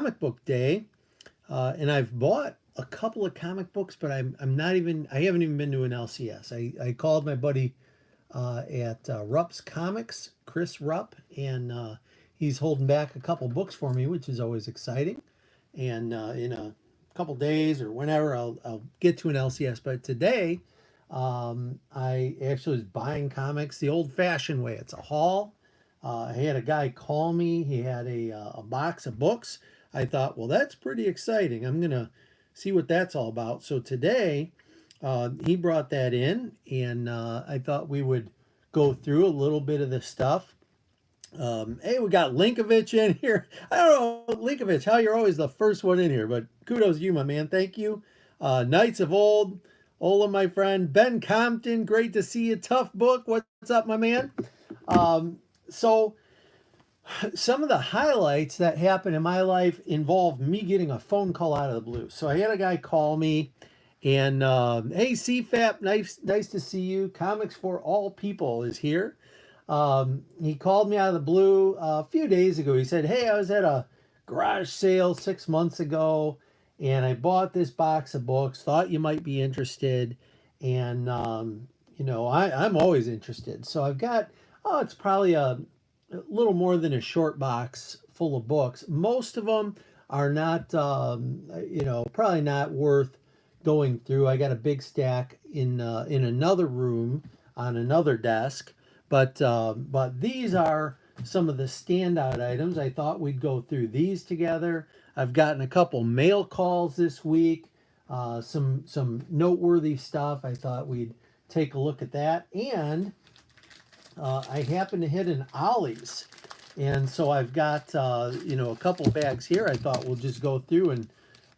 book day, and I've bought a couple of comic books, but I haven't even been to an LCS. I called my buddy at Rupp's Comics, Chris Rupp, and he's holding back a couple books for me, which is always exciting. And in a couple days or whenever, I'll get to an LCS. But today, I actually was buying comics the old-fashioned way. It's a haul. I had a guy call me. He had a box of books. I thought, well, that's pretty exciting. I'm gonna see what that's all about. So today, he brought that in, and I thought we would go through a little bit of the stuff. Hey, we got Linkovich in here. I don't know, Linkovich, how you're always the first one in here, but kudos to you, my man. Thank you. Knights of Old, Ola, my friend. Ben Compton, great to see you. Tough book. What's up, my man? So, some of the highlights that happened in my life involved me getting a phone call out of the blue. So, I had a guy call me and, hey, CFAP, nice to see you. Comics for All People is here. He called me out of the blue a few days ago. He said, hey, I was at a garage sale 6 months ago and I bought this box of books, thought you might be interested. And, I'm always interested. So I've got, it's probably a little more than a short box full of books. Most of them are not, probably not worth going through. I got a big stack in another room on another desk, but these are some of the standout items. I thought we'd go through these together. I've gotten a couple mail calls this week, some noteworthy stuff. I thought we'd take a look at that, and I happened to hit an Ollie's, and so I've got a couple bags here. I thought we'll just go through and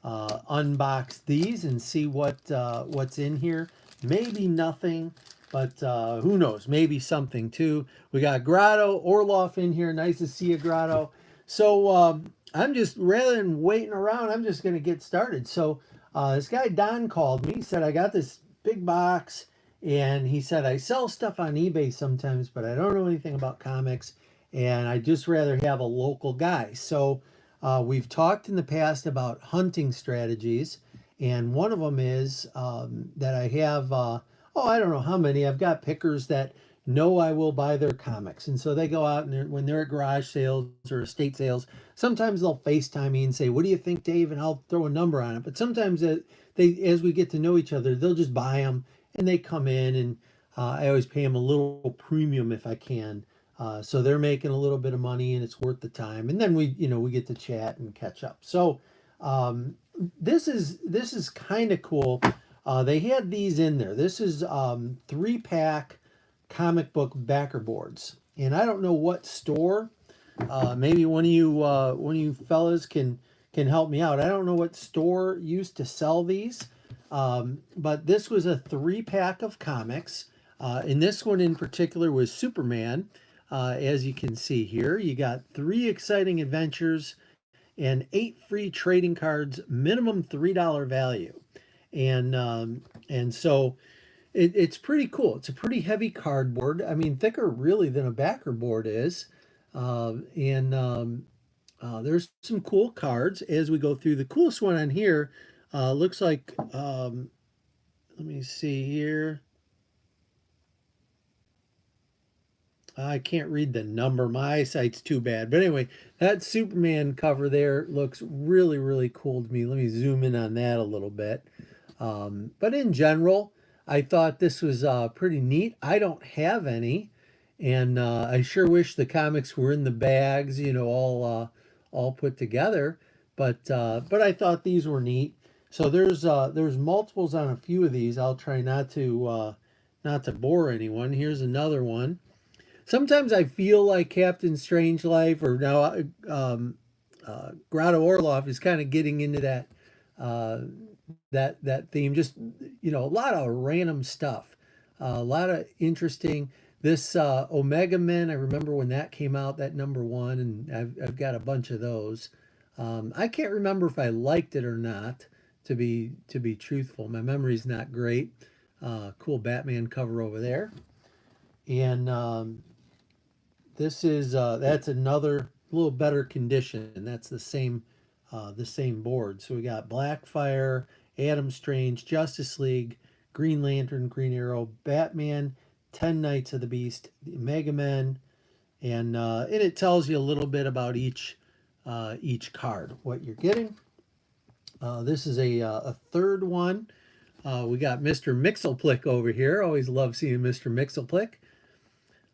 unbox these and see what's in here. Maybe nothing, but who knows? Maybe something too. We got Grotto Orloff in here. Nice to see you, Grotto. So I'm just, rather than waiting around, I'm just going to get started. So this guy Don called me. He said, I got this big box, and he said, I sell stuff on eBay sometimes, but I don't know anything about comics, and I just rather have a local guy. So we've talked in the past about hunting strategies, and one of them is that I have, I don't know how many. I've got pickers that know I will buy their comics. And so they go out and when they're at garage sales or estate sales, sometimes they'll FaceTime me and say, what do you think, Dave? And I'll throw a number on it. But sometimes as we get to know each other, they'll just buy them and they come in, and I always pay them a little premium if I can. So they're making a little bit of money and it's worth the time. And then we get to chat and catch up. So this is kind of cool. They had these in there. This is 3-pack comic book backer boards, and I don't know what store. Maybe one of you fellas can help me out. I don't know what store used to sell these, but this was a 3-pack of comics. And this one in particular was Superman. As you can see here, you got 3 exciting adventures and 8 free trading cards, minimum $3 value. And so it's pretty cool. It's a pretty heavy cardboard. I mean, thicker really than a backer board is. And there's some cool cards as we go through. The coolest one on here looks like, let me see here. I can't read the number. My eyesight's too bad. But anyway, that Superman cover there looks really, really cool to me. Let me zoom in on that a little bit. But in general, I thought this was pretty neat. I don't have any, and I sure wish the comics were in the bags, all put together. But I thought these were neat. So there's multiples on a few of these. I'll try not to bore anyone. Here's another one. Sometimes I feel like Captain Strangelove, or now Grotto Orloff is kind of getting into that theme. Just a lot of random stuff, a lot of interesting. This Omega Men, I remember when that came out, that #1, and I've got a bunch of those. I can't remember if I liked it or not. To be truthful, my memory's not great. Cool Batman cover over there, and this is that's another little better condition. That's the same the same board. So we got Blackfire, Adam Strange, Justice League, Green Lantern, Green Arrow, Batman, 10 Knights of the Beast, Mega Man, and it tells you a little bit about each card, what you're getting. This is a third one. We got Mr. Mixelplick over here. Always love seeing Mr. Mixelplick.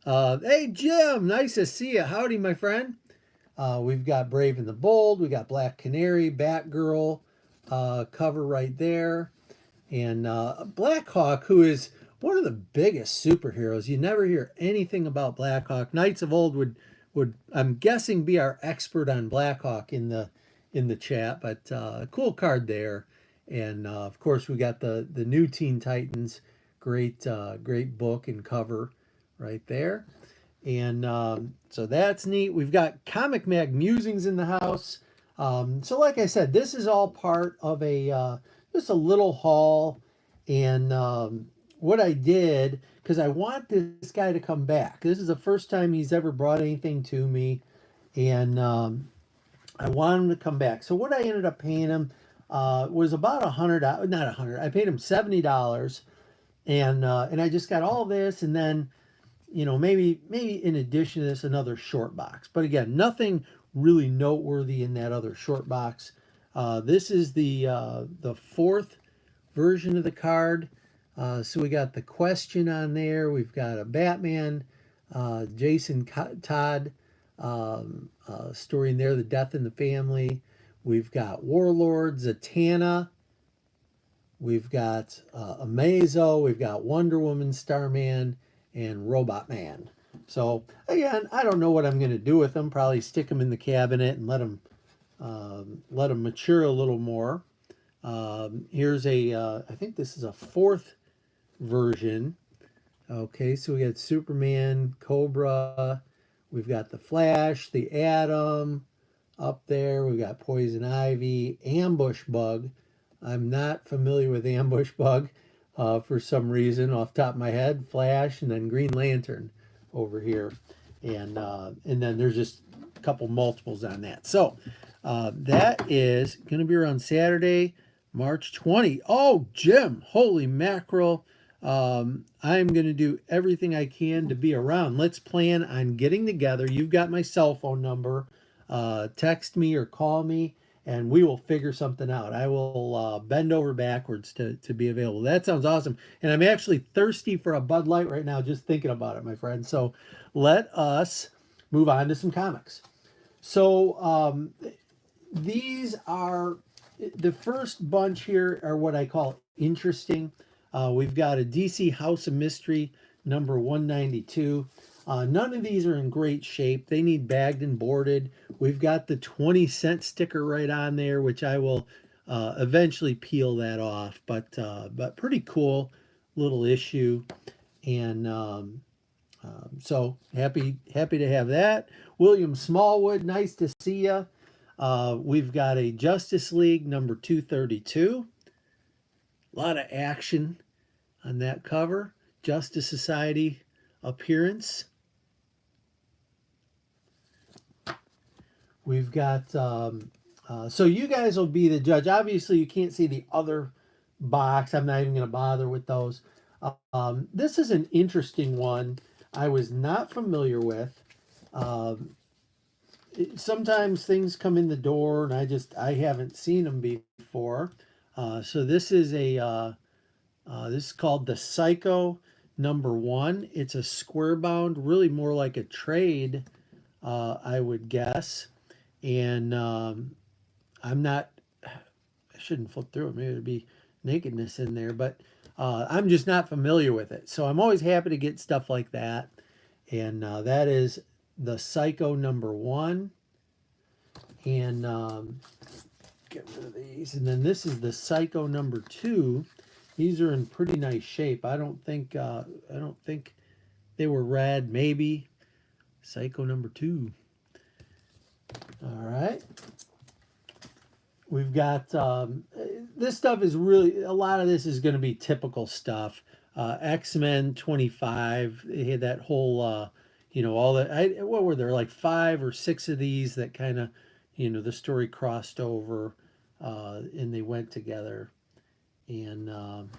Hey, Jim, nice to see you. Howdy, my friend. We've got Brave and the Bold. We got Black Canary, Batgirl cover right there. And Blackhawk, who is one of the biggest superheroes. You never hear anything about Blackhawk. Knights of Old would I'm guessing be our expert on Blackhawk in the chat, but cool card there. And of course we got the new Teen Titans, great book and cover right there. And so that's neat. We've got Comic Mag Musings in the house. So like I said, this is all part of just a little haul. And what I did, because I want this guy to come back. This is the first time he's ever brought anything to me. And I want him to come back. So what I ended up paying him was about $100, not 100. I paid him $70, and I just got all this, and then maybe in addition to this, another short box. But again, nothing really noteworthy in that other short box. This is the fourth version of the card. So we got the question on there. We've got a Batman, Jason Todd story in there, The Death in the Family. We've got Warlord, Zatanna. We've got Amazo. We've got Wonder Woman, Starman, and Robot Man. So again, I don't know what I'm going to do with them. Probably stick them in the cabinet and let them mature a little more. Here's I think this is a fourth version. Okay, so we got Superman, Cobra. We've got the Flash, the Atom up there. We've got Poison Ivy, Ambush Bug. I'm not familiar with Ambush Bug for some reason off the top of my head. Flash, and then Green Lantern over here. And then there's just a couple multiples on that. So that is going to be around Saturday, March 20. Oh, Jim, holy mackerel. I'm going to do everything I can to be around. Let's plan on getting together. You've got my cell phone number. Text me or call me, and we will figure something out. I will bend over backwards to be available. That sounds awesome. And I'm actually thirsty for a Bud Light right now, just thinking about it, my friend. So let us move on to some comics. So these are, the first bunch here are what I call interesting. We've got a DC House of Mystery number 192. None of these are in great shape. They need bagged and boarded. We've got the 20-cent sticker right on there, which I will eventually peel that off. But pretty cool little issue. And so happy to have that. William Smallwood, nice to see you. We've got a Justice League number 232. A lot of action on that cover. Justice Society appearance. We've got, so you guys will be the judge. Obviously, you can't see the other box. I'm not even going to bother with those. This is an interesting one I was not familiar with. Sometimes things come in the door and I haven't seen them before. So this is this is called the Psycho number 1. It's a square bound, really more like a trade, I would guess. And I shouldn't flip through it. Maybe there'd be nakedness in there, but I'm just not familiar with it. So I'm always happy to get stuff like that. And that is the Psycho number 1. And get rid of these. And then this is the Psycho number 2. These are in pretty nice shape. I don't think they were read. Maybe Psycho number 2. All right. We've got this stuff is really, a lot of this is going to be typical stuff. X-Men 25. They had that whole all that. What were there, like 5 or 6 of these that kind of the story crossed over, and they went together. And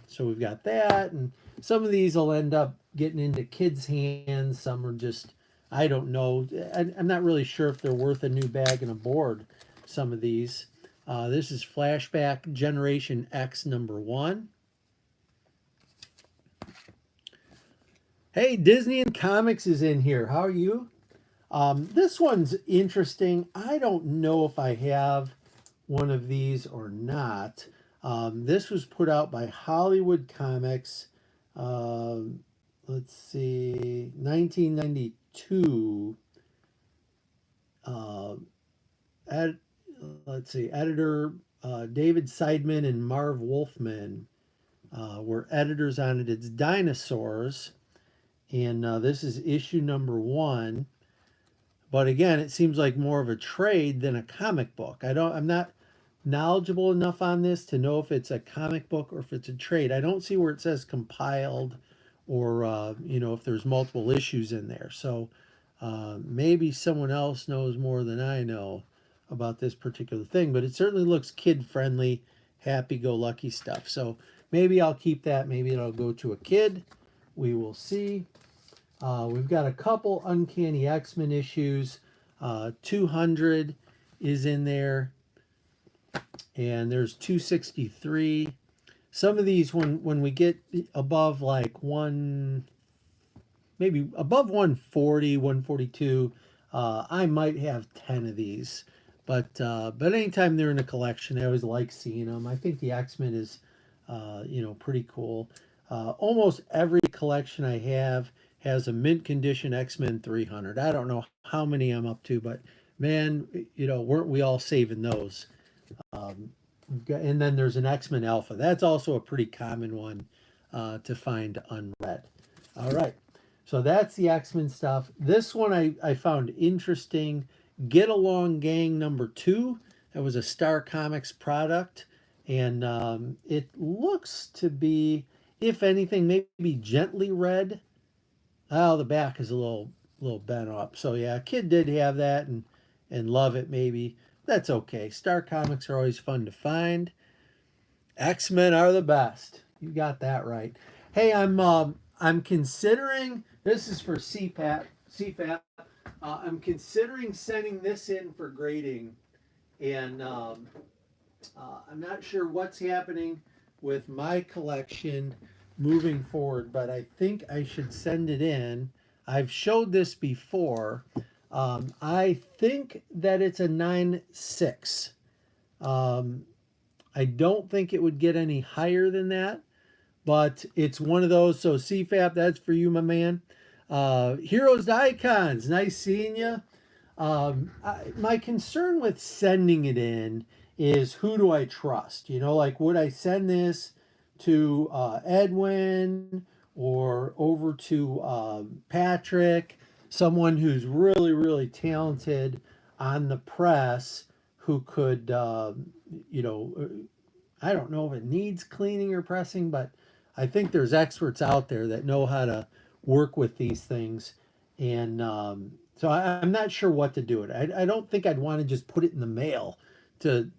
so we've got that, and some of these will end up getting into kids' hands. Some are just, I don't know. I'm not really sure if they're worth a new bag and a board. Some of these. This is Flashback Generation X #1. Hey, Disney and Comics is in here. How are you? This one's interesting. I don't know if I have one of these or not. This was put out by Hollywood Comics. Let's see, 1992. Ed, let's see, editor David Seidman and Marv Wolfman were editors on it. It's Dinosaurs, and this is issue #1. But again, it seems like more of a trade than a comic book. I'm not knowledgeable enough on this to know if it's a comic book or if it's a trade. I don't see where it says compiled, or if there's multiple issues in there. So maybe someone else knows more than I know about this particular thing, but it certainly looks kid friendly, happy-go-lucky stuff. So maybe I'll keep that. Maybe it'll go to a kid. We will see. We've got a couple Uncanny X-Men issues. 200 is in there, and there's 263. Some of these, when we get above like maybe above 140, 142, I might have 10 of these. But anytime they're in a collection, I always like seeing them. I think the X-Men is, pretty cool. Almost every collection I have has a mint condition X-Men 300. I don't know how many I'm up to, but man, weren't we all saving those? And then there's an X-Men Alpha. That's also a pretty common one to find unread. All right, so that's the X-Men stuff. This one I found interesting. Get Along Gang #2. That was a Star Comics product, and it looks to be, if anything, maybe gently read. Oh, the back is a little bent up. So yeah, a kid did have that and love it maybe. That's okay. Star Comics are always fun to find. X-Men are the best. You got that right. Hey, I'm considering, this is for CFAP. I'm considering sending this in for grading, and I'm not sure what's happening with my collection moving forward, but I think I should send it in. I've showed this before. I think that it's a 9.6. I don't think it would get any higher than that, but it's one of those. So CFAP, that's for you, my man. Heroes to Icons, nice seeing you. My concern with sending it in is, who do I trust? Like, would I send this to Edwin or over to Patrick, someone who's really, really talented on the press, who could, I don't know if it needs cleaning or pressing, but I think there's experts out there that know how to work with these things. And so I'm not sure what to do with it. I don't think I'd want to just put it in the mail to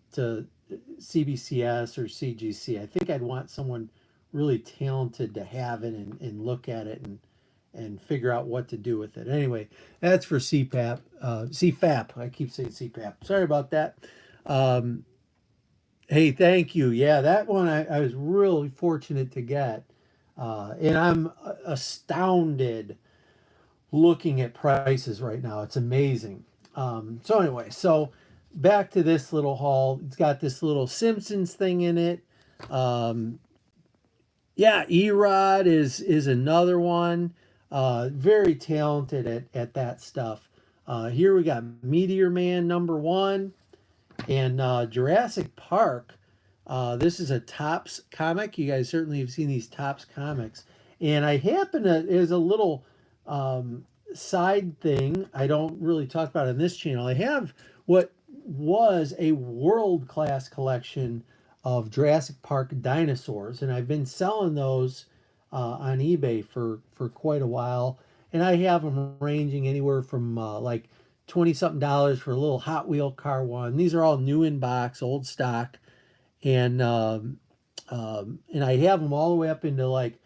CBCS or CGC. I think I'd want someone really talented to have it and look at it and figure out what to do with it. Anyway, that's for CFAP. I keep saying CFAP. Sorry about that. Hey, thank you. Yeah, that one I was really fortunate to get. And I'm astounded looking at prices right now. It's amazing. So anyway, back to this little haul. It's got this little Simpsons thing in it. Yeah, Erod is another one. Very talented at that stuff. Here we got Meteor Man #1 and Jurassic Park. This is a Topps comic. You guys certainly have seen these Topps comics. And I happen to, as a little side thing, I don't really talk about it on this channel. I have what was a world-class collection of Jurassic Park dinosaurs, and I've been selling those on eBay for quite a while. And I have them ranging anywhere from like 20 something dollars for a little Hot Wheel car one. These are all new in box, old stock, and I have them all the way up into like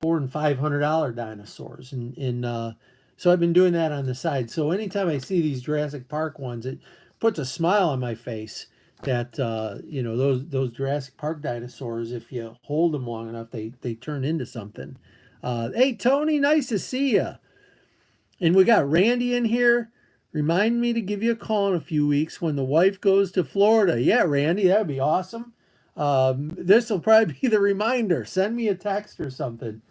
$400 and $500 dinosaurs, and so I've been doing that on the side. So anytime I see these Jurassic Park ones, it puts a smile on my face that those Jurassic Park dinosaurs, if you hold them long enough, they turn into something. Hey Tony, nice to see you. And we got Randy in here. Remind me to give you a call in a few weeks when the wife goes to Florida. Yeah, Randy, that'd be awesome. This will probably be the reminder. Send me a text or something.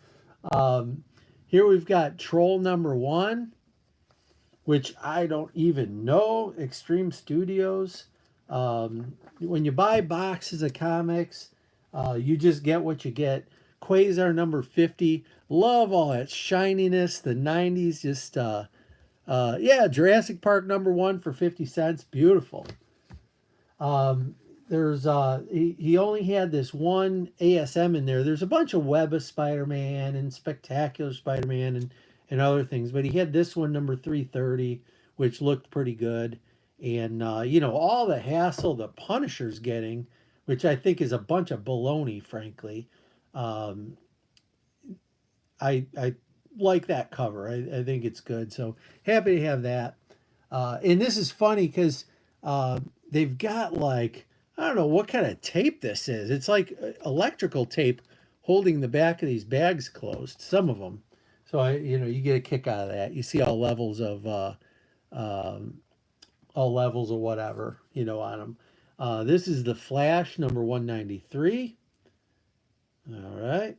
Here we've got Troll number 1, which I don't even know. Extreme Studios. When you buy boxes of comics, you just get what you get. Quasar number 50. Love all that shininess. The 90s just, yeah, Jurassic Park number 1 for 50 cents. Beautiful. There's he only had this one ASM in there. There's a bunch of Web of Spider-Man and Spectacular Spider-Man and other things, but he had this one number 330, which looked pretty good. And all the hassle the Punisher's getting, which I think is a bunch of baloney, frankly. I like that cover. I think it's good. So happy to have that. And this is funny because they've got like, I don't know what kind of tape this is. It's like electrical tape holding the back of these bags closed, some of them. So you get a kick out of that. You see all levels of whatever, on them. This is the Flash number 193. All right.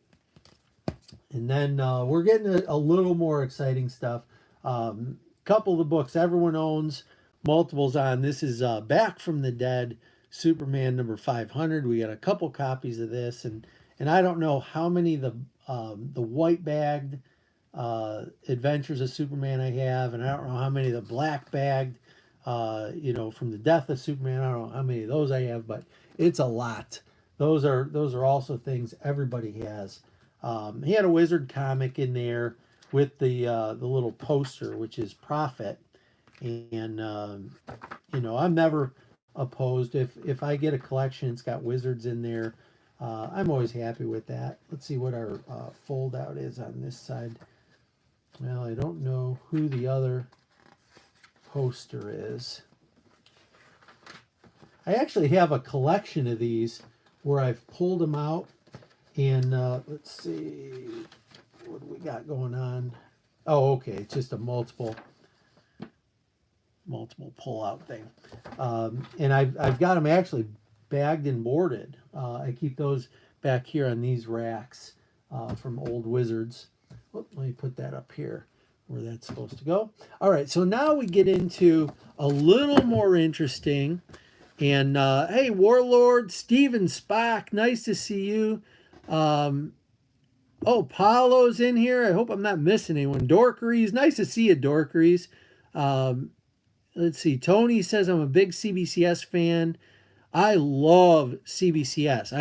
And then we're getting a little more exciting stuff. Couple of the books everyone owns, multiples on. This is Back from the Dead, Superman number 500. We got a couple copies of this, and I don't know how many the white bagged Adventures of Superman I have, and I don't know how many the black bagged, from the Death of Superman. I don't know how many of those I have, but it's a lot. Those are also things everybody has. He had a Wizard comic in there with the little poster, which is Prophet, and I'm never opposed if I get a collection. It's got Wizards in there. I'm always happy with that. Let's see what our fold out is on this side. Well, I don't know who the other poster is. I actually have a collection of these where I've pulled them out. And let's see, what do we got going on? Oh, okay, it's just a multiple pull-out thing. And I've got them actually bagged and boarded. I keep those back here on these racks from old Wizards. Let me put that up here where that's supposed to go. All right, so now we get into a little more interesting. And hey, Warlord, Steven Spock, nice to see you. Oh, Paulo's in here. I hope I'm not missing anyone. Dorkeries, nice to see you, Dorkeries. Let's see. Tony says I'm a big CBCS fan. I love CBCS.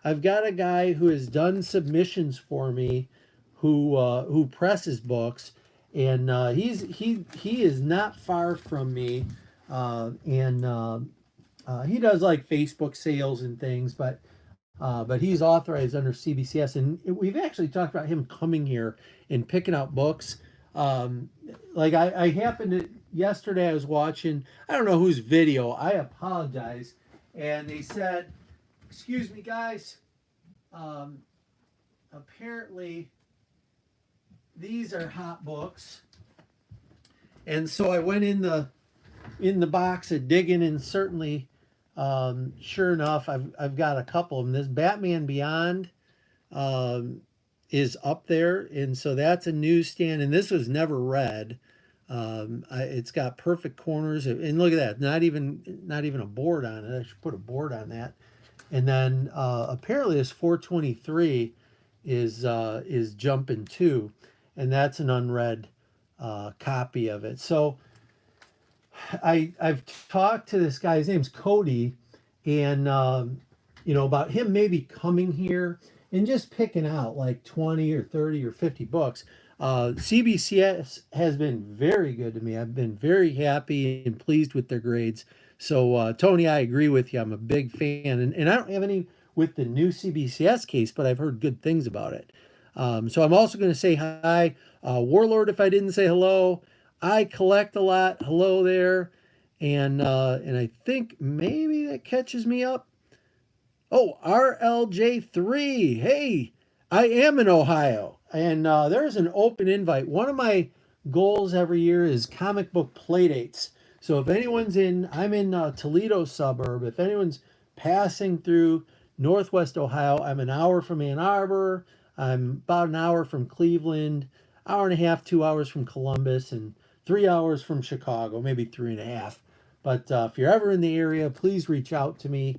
I've got a guy who has done submissions for me, who presses books, and he is not far from me, and he does like Facebook sales and things, but he's authorized under CBCS, and we've actually talked about him coming here and picking out books. Like I happened to, yesterday I was watching, I don't know whose video, I apologize, and they said, excuse me guys, apparently these are hot books. And so I went in the box of digging, and certainly sure enough, I've got a couple of them. This Batman Beyond is up there, and so that's a newsstand, and this was never read. It's got perfect corners, and look at that, not even a board on it. I should put a board on that. And then apparently this 423 is Jumpin' 2, and that's an unread copy of it. So I've talked to this guy, his name's Cody, and about him maybe coming here and just picking out like 20 or 30 or 50 books. CBCS has been very good to me. I've been very happy and pleased with their grades. So, Tony, I agree with you. I'm a big fan. And I don't have any with the new CBCS case, but I've heard good things about it. So I'm also going to say hi. Warlord, if I didn't say hello, I collect a lot. Hello there. And I think maybe that catches me up. Oh, RLJ3. Hey, I am in Ohio. And there's an open invite. One of my goals every year is comic book playdates. So if anyone's in, I'm in Toledo suburb. If anyone's passing through Northwest Ohio, I'm an hour from Ann Arbor. I'm about an hour from Cleveland, hour and a half, 2 hours from Columbus, and 3 hours from Chicago, maybe three and a half. But if you're ever in the area, please reach out to me.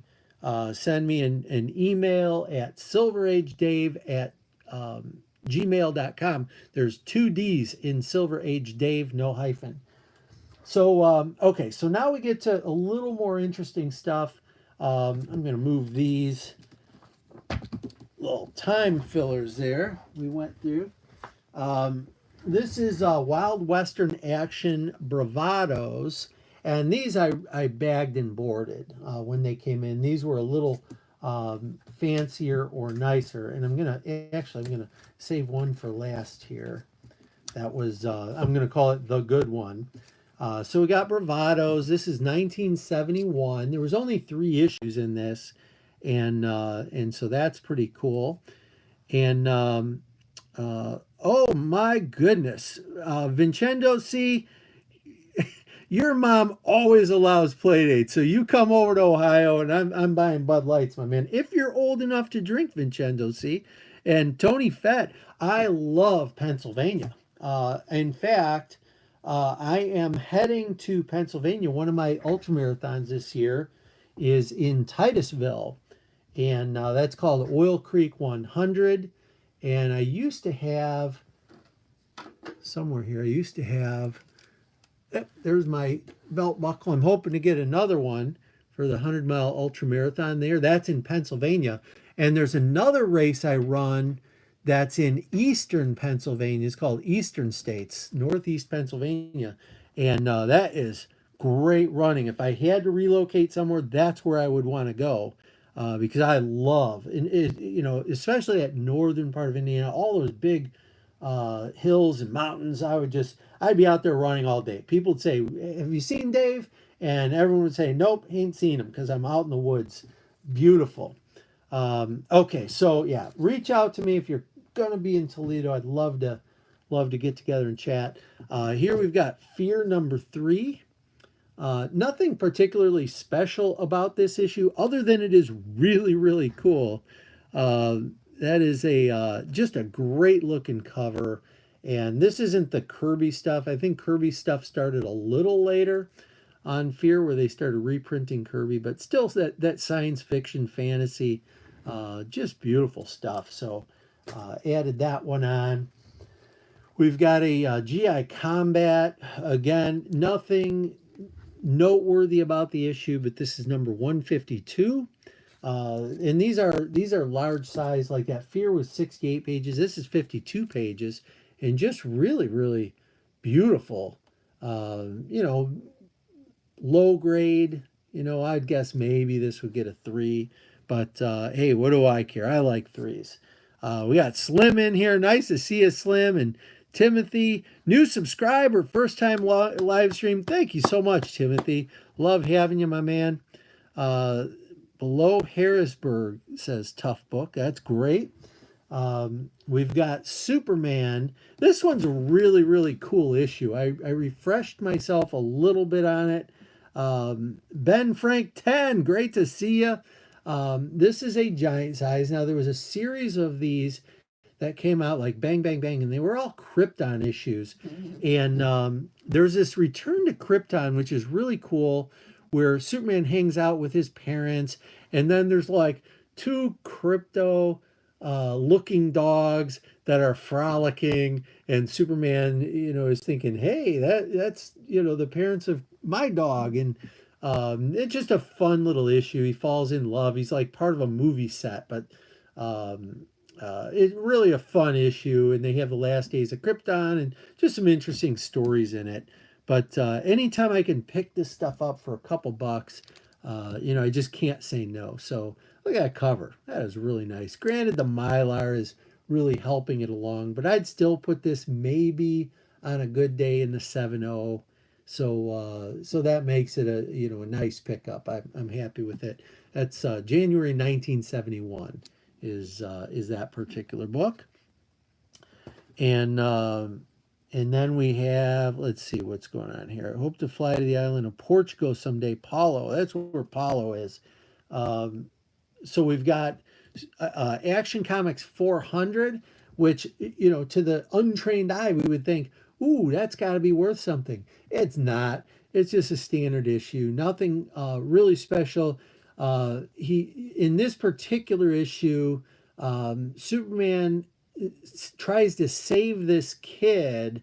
Send me an email at silveragedave at gmail.com. There's two D's in Silver Age Dave, no hyphen. So, okay, so now we get to a little more interesting stuff. I'm going to move these little time fillers there we went through. This is Wild Western Action Bravados. And these I bagged and boarded when they came in. These were a little fancier or nicer. And I'm gonna save one for last here. That was I'm gonna call it the good one. So we got Bravados. This is 1971. There was only 3 issues in this, and so that's pretty cool. And oh my goodness, Vincenzo, see. Your mom always allows playdates, so you come over to Ohio, and I'm buying Bud Lights, my man. If you're old enough to drink, Vincenzo, see, and Tony Fett, I love Pennsylvania. In fact, I am heading to Pennsylvania. One of my ultra marathons this year is in Titusville, and that's called Oil Creek 100. And I used to have somewhere here. I used to have. Yep, there's my belt buckle. I'm hoping to get another one for the 100-mile ultra marathon there. That's in Pennsylvania. And there's another race I run that's in eastern Pennsylvania. It's called Eastern States, Northeast Pennsylvania. And that is great running. If I had to relocate somewhere, that's where I would want to go. Because I love, and especially that northern part of Indiana, all those big hills and mountains. I'd be out there running all day. People would say, "Have you seen Dave?" And everyone would say, "Nope, ain't seen him," because I'm out in the woods. Beautiful. Okay, so yeah, reach out to me if you're gonna be in Toledo. I'd love to get together and chat. Here we've got Fear number 3. Nothing particularly special about this issue, other than it is really, really cool. That is just a great looking cover. And this isn't the Kirby stuff. I think Kirby stuff started a little later on Fear, where they started reprinting Kirby, but still that science fiction fantasy, just beautiful stuff. So added that one on. We've got a GI Combat. Again, nothing noteworthy about the issue, but this is number 152. And these are large size. Like that Fear was 68 pages. This is 52 pages, and just really, really beautiful. Low grade. I'd guess maybe this would get a 3, but hey, what do I care? I like 3s. We got Slim in here. Nice to see you, Slim. And Timothy, new subscriber, first time live stream. Thank you so much, Timothy. Love having you, my man. Below Harrisburg says tough book. That's great. We've got Superman. This one's a really, really cool issue. I refreshed myself a little bit on it. Ben Frank 10, great to see you. This is a giant size. Now, there was a series of these that came out like Bang, Bang, Bang, and they were all Krypton issues. And there's this Return to Krypton, which is really cool, where Superman hangs out with his parents, and then there's like 2 crypto looking dogs that are frolicking, and Superman, is thinking, hey, that's the parents of my dog. And it's just a fun little issue. He falls in love. He's like part of a movie set, but It's really a fun issue, and they have the last days of Krypton and just some interesting stories in it. But anytime I can pick this stuff up for a couple bucks, I just can't say no. So look at that cover. That is really nice. Granted, the Mylar is really helping it along, but I'd still put this maybe on a good day in the 7.0. So that makes it a nice pickup. I'm happy with it. That's January 1971 is that particular book. And then we have, let's see what's going on here. I hope to fly to the island of Portugal someday. Paulo, that's where Paulo is. So we've got Action Comics 400, which, to the untrained eye, we would think, ooh, that's got to be worth something. It's not. It's just a standard issue. Nothing really special. In this particular issue, Superman tries to save this kid.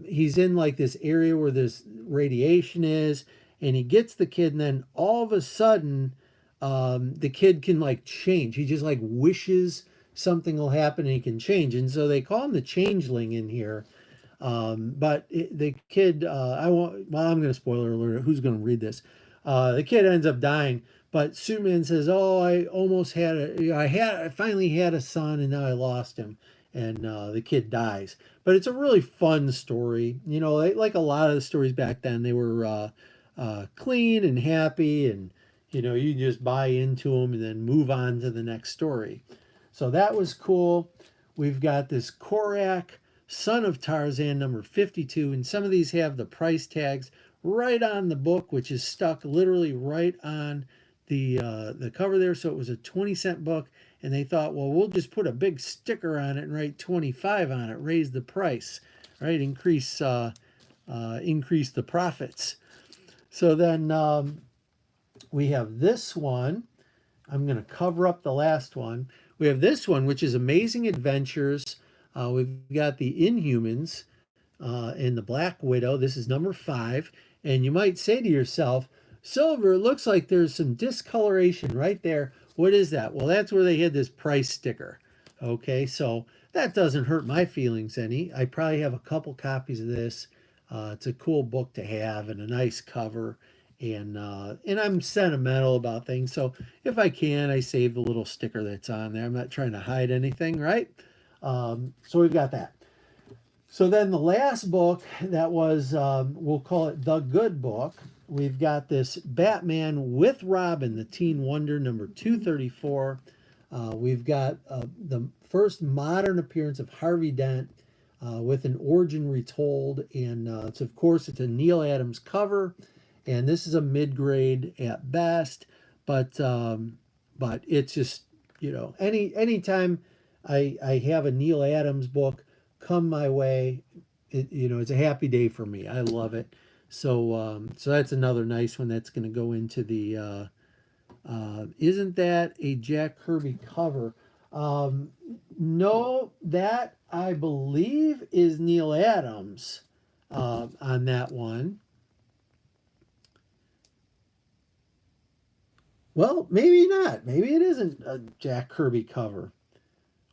He's in like this area where this radiation is, and he gets the kid, and then all of a sudden, the kid can like change. He just like wishes something will happen and he can change. And so they call him the changeling in here. But the kid, I'm going to spoiler alert. Who's going to read this? The kid ends up dying, but Superman says, "Oh, I almost had I finally had a son, and now I lost him." And the kid dies. But it's a really fun story. Like a lot of the stories back then, they were clean and happy, and you just buy into them and then move on to the next story. So that was cool. We've got this Korak, Son of Tarzan, number 52, and some of these have the price tags right on the book, which is stuck literally right on the cover there. So it was a 20-cent book, and they thought, well, we'll just put a big sticker on it and write 25 on it, raise the price, right? Increase the profits. So then we have this one. I'm going to cover up the last one. We have this one, which is Amazing Adventures. We've got the Inhumans and the Black Widow. This is number 5. And you might say to yourself, Silver, it looks like there's some discoloration right there. What is that? Well, that's where they had this price sticker. Okay, so that doesn't hurt my feelings any. I probably have a couple copies of this. It's a cool book to have and a nice cover. And I'm sentimental about things. So if I can, I save the little sticker that's on there. I'm not trying to hide anything, right? So we've got that. So then the last book that was, we'll call it the good book. We've got this Batman with Robin, the Teen Wonder, number 234. We've got the first modern appearance of Harvey Dent with an origin retold. And it's a Neal Adams cover. And this is a mid-grade at best. But it's just, anytime I have a Neal Adams book come my way, it's a happy day for me. I love it. So that's another nice one that's going to go into the isn't that a Jack Kirby cover? No, that I believe is Neal Adams on that one. Well, maybe not. Maybe it isn't a Jack Kirby cover.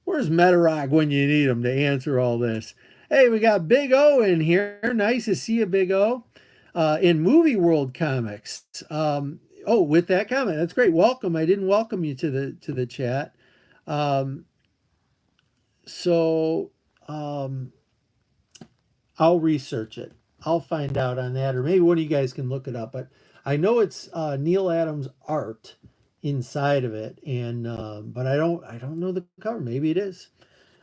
Where's Metarog when you need him to answer all this? Hey, we got Big O in here. Nice to see you, Big O. In Movie World Comics. With that comment, that's great. Welcome. I didn't welcome you to the chat. I'll research it. I'll find out on that, or maybe one of you guys can look it up. But I know it's Neal Adams art inside of it, and but I don't know the cover. Maybe it is.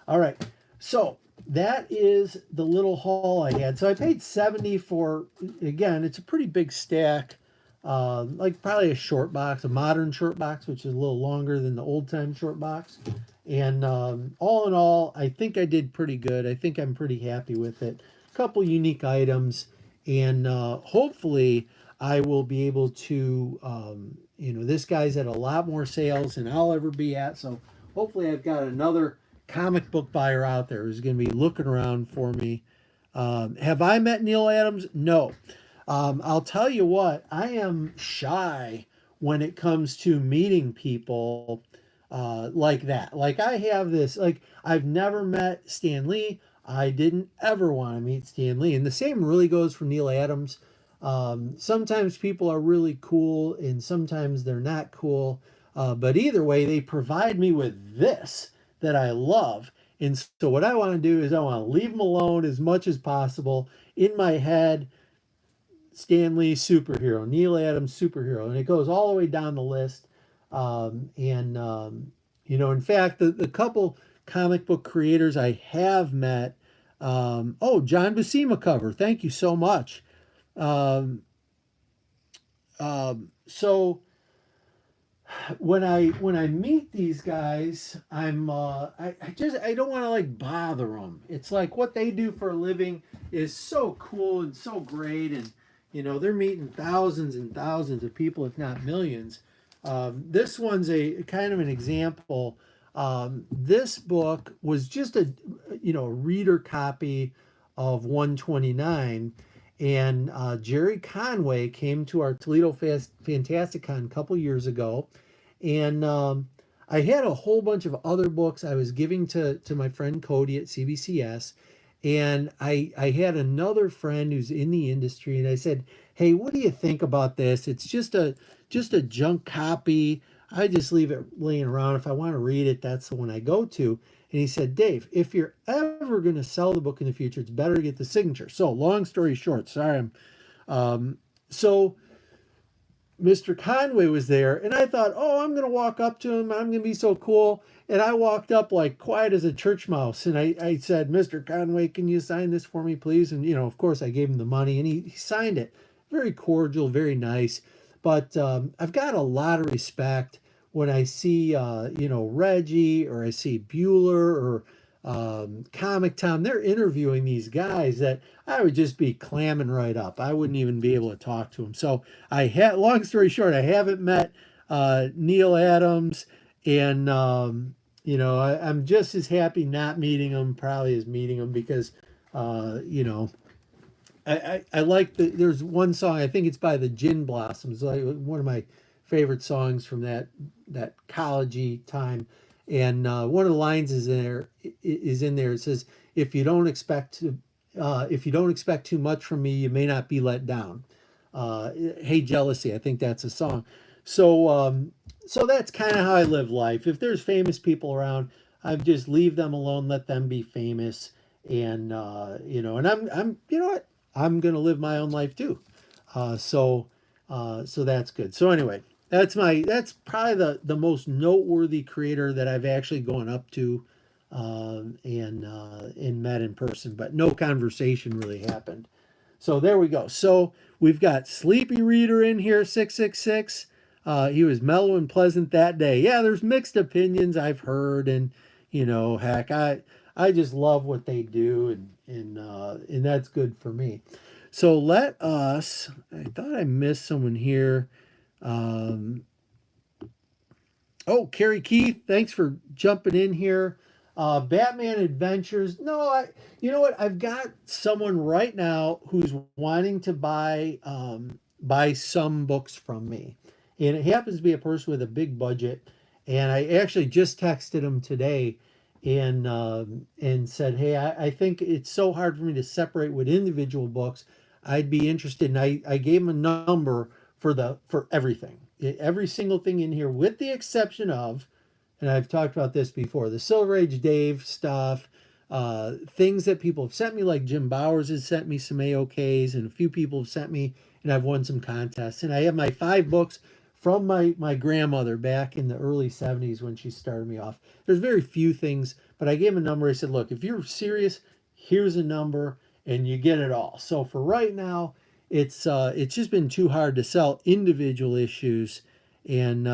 All right, so that is the little haul I had. So I paid $70 for, again, it's a pretty big stack, like probably a short box, a modern short box, which is a little longer than the old time short box. And all in all, I think I did pretty good. I think I'm pretty happy with it. A couple unique items, and hopefully I will be able to, this guy's at a lot more sales than I'll ever be at. So hopefully I've got another comic book buyer out there who's going to be looking around for me. Have I met Neal Adams? No. I'll tell you what, I am shy when it comes to meeting people. like that. Like I have this, like I've never met Stan Lee. I didn't ever want to meet Stan Lee. And the same really goes for Neil Adams. Sometimes people are really cool and sometimes they're not cool. But either way, they provide me with this that I love. And so what I want to do is I want to leave them alone as much as possible. In my head, Stan Lee superhero, Neil Adams superhero, and it goes all the way down the list. And in fact, the couple comic book creators I have met. John Buscema cover. Thank you so much. Um, so when I meet these guys, I don't want to like bother them. It's like what they do for a living is so cool and so great, and they're meeting thousands and thousands of people, if not millions. This one's a kind of an example. This book was just a reader copy of 129, and Jerry Conway came to our Toledo Fantasticon a couple years ago, and I had a whole bunch of other books I was giving to my friend Cody at CBCS, and I had another friend who's in the industry, and I said, "Hey, what do you think about this? It's just a junk copy. I just leave it laying around. If I want to read it, that's the one I go to." And he said, "Dave, if you're ever going to sell the book in the future, it's better to get the signature." So, long story short, sorry, so Mr. Conway was there, and I thought, oh, I'm going to walk up to him. I'm going to be so cool. And I walked up like quiet as a church mouse, and I said, "Mr. Conway, can you sign this for me, please?" And, of course, I gave him the money, and he signed it. Very cordial, very nice. But I've got a lot of respect when I see, Reggie, or I see Bueller, or Comic Tom. They're interviewing these guys that I would just be clamming right up. I wouldn't even be able to talk to them. So long story short, I haven't met Neil Adams, and I'm just as happy not meeting him probably as meeting him, because uh, you know I like there's one song, I think it's by the Gin Blossoms, like one of my favorite songs from that collegey time. And one of the lines is in there. It says, if you don't expect too much from me, you may not be let down. Hey Jealousy, I think that's a song. So that's kind of how I live life. If there's famous people around, I just leave them alone, let them be famous, and and I'm you know what, I'm gonna live my own life too. So that's good. So anyway, that's probably the most noteworthy creator that I've actually gone up to, and met in person, but no conversation really happened. So there we go. So we've got Sleepy Reader in here, 666. He was mellow and pleasant that day. Yeah, there's mixed opinions I've heard, and heck, I just love what they do, and that's good for me. So let us. I thought I missed someone here. Um, Carrie Keith, thanks for jumping in here. Batman Adventures. No, you know what? I've got someone right now who's wanting to buy some books from me, and it happens to be a person with a big budget. And I actually just texted him today, and said, "Hey, I think it's so hard for me to separate with individual books. I'd be interested." And I gave him a number for everything, every single thing in here, with the exception of, and I've talked about this before, the Silver Age Dave stuff, things that people have sent me, like Jim Bowers has sent me some AOKs, and a few people have sent me, and I've won some contests. And I have my 5 books from my grandmother back in the early 70s when she started me off. There's very few things, but I gave him a number. I said, "Look, if you're serious, here's a number, and you get it all." So for right now, it's just been too hard to sell individual issues, and